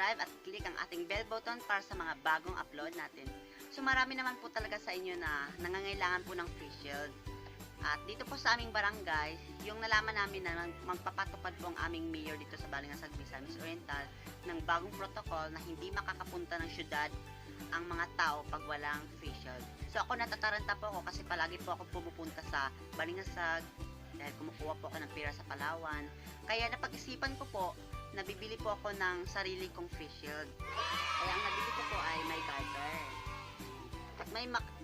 mag-subscribe at click ang ating bell button para sa mga bagong upload natin. So marami naman po talaga sa inyo na nangangailangan po ng face shield. At dito po sa aming barangay, yung nalaman namin na magpapatupad po ang aming mayor dito sa Balingasag, Misamis Oriental ng bagong protocol na hindi makakapunta ng syudad ang mga tao pag walang face shield. So ako natataranta po ako kasi palagi po ako pumupunta sa Balingasag dahil kumukuha po ako ng pera sa Palawan. Kaya napag-isipan ko po, nabibili po ako ng sarili kong face shield. Kaya ang nabili ko po ay may garter.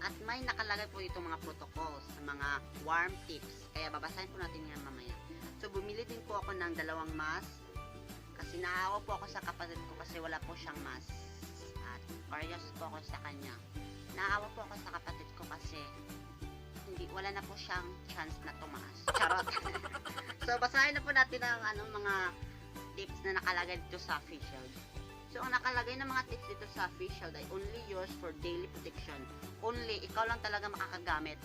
At may nakalagay po itong mga protocols sa mga warm tips. Kaya babasahin po natin yan mamaya. So bumili din po ako ng 2 mask. Kasi naawa po ako sa kapatid ko kasi wala po siyang mask. At curious po ako sa kanya. Naawa po ako sa kapatid ko kasi wala na po siyang chance na tumaas. Charot! So basahin na po natin ang mga tips na nakalagay dito sa face shield. So, ang nakalagay ng mga tips dito sa face shield ay only used for daily protection. Only, ikaw lang talaga makakagamit.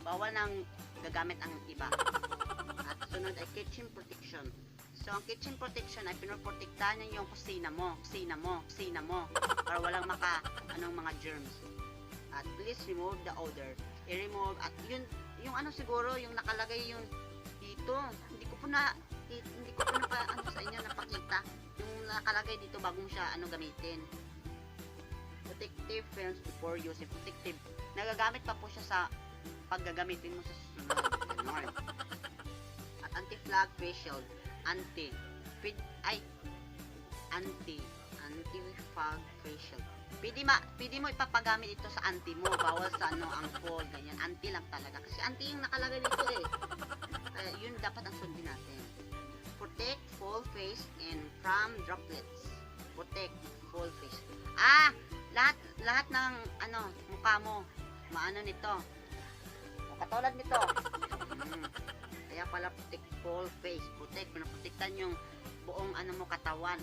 Bawal nang gagamit ang iba. At sunod ay kitchen protection. So, ang kitchen protection ay pinoprotektahan niya yung kusina mo. Para walang mga germs. At please remove the odor. I-remove. At yung siguro, yung nakalagay yung dito. Hindi ko po na sa inyo napakita yung nakalagay dito bago mo siya gamitin. Protective films before using. Protective. Nagagamit pa po siya sa paggagamitin mo sa susunod. At anti-flag face shield. Anti-fog face shield. Pwede mo ipapagamit ito sa anti mo. Bawal sa ang cold, ganyan. Anti lang talaga. Kasi anti yung nakalagay dito yun dapat ang sundin natin. Protect full face and from droplets. Protect full face. Lahat ng mukha mo nito. Katulad nito. Kaya pala protect full face. Pinaprotektan yung buong mo katawan,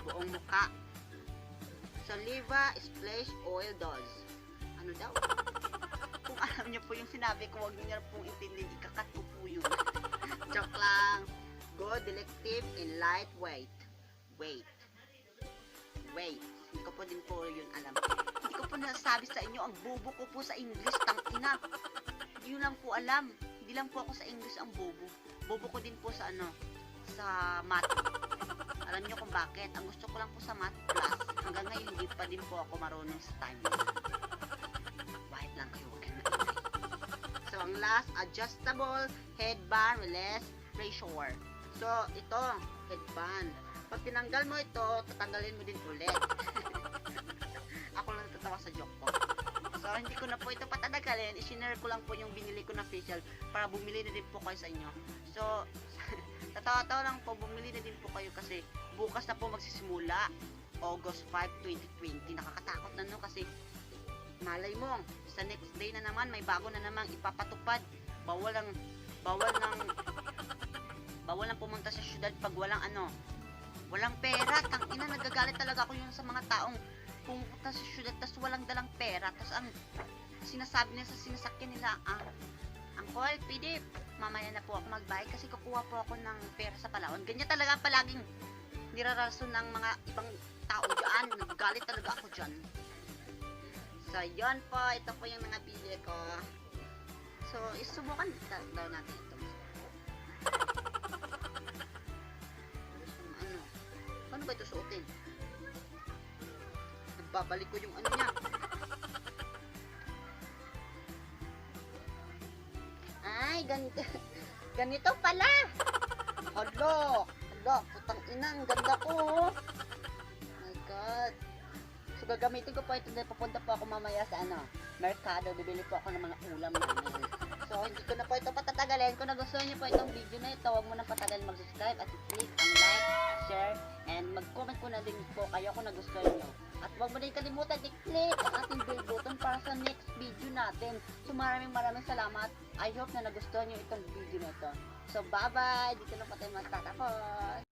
buong mukha. Saliva splash oil dose. Ano daw? Kung alam niyo po yung sinabi ko, huwag niyo pong intindihin, ikakato po yun. Joke lang. Good, delective, and lightweight. Wait. Hindi ko po din po yun alam. Hindi ko po nasabi sa inyo, ang bobo ko po sa English, tangina. Hindi lang po alam. Hindi lang po ako sa English ang bobo. Bobo ko din po sa sa math. Alam niyo kung bakit? Ang gusto ko lang po sa math plus. Hanggang ngayon, hindi pa din po ako marunong sa time. Wait lang kayo. So, ang last, adjustable headband release pressure. So, ito, headband. Pag tinanggal mo ito, tatanggalin mo din ulit. Ako lang natatawa sa joke ko. So, hindi ko na po ito patadagalin. I-share ko lang po yung binili ko na facial para bumili na din po kayo sa inyo. So, tatawa-tawa lang po, bumili na din po kayo kasi bukas na po magsisimula. August 5, 2020. Nakakatakot na kasi malay mo, sa next day na naman, may bago na namang ipapatupad. Bawal lang pumunta sa syudad pag walang pera. Tangina, nagagalit talaga ako yung sa mga taong pumunta sa syudad tas walang dalang pera. Tas ang sinasabi nila sa sinasakyan nila, Uncle, pwede, mamaya na po ako magbayad kasi kukuha po ako ng pera sa Palawan. Ganyan talaga palaging nirarason ng mga ibang tao dyan. Nagagalit talaga ako dyan. So, yun po. Ito po yung mga video ko. So, isubukan daw natin ito. Paano ba ito suotin? Nagbabalik ko yung niya. Ay, ganito pala. Hala, putang ina, ang ganda ko. Oh my God. So, gagamitin ko po ito dahil papunta po ako mamaya sa merkado. Bibili po ako ng mga ulam namin. So, hindi ko na po ito patatagalin. Kung nagustuhan niyo po itong video na ito, huwag mo na patagalin mag-subscribe at i-click ang like, share, and mag-comment ko na din po kayo kung nagustuhan niyo. At huwag mo din kalimutan i-click ang ating bell button para sa next video natin. So, maraming salamat. I hope na nagustuhan niyo itong video na ito. So, bye-bye! Dito na po tayo magtatapos.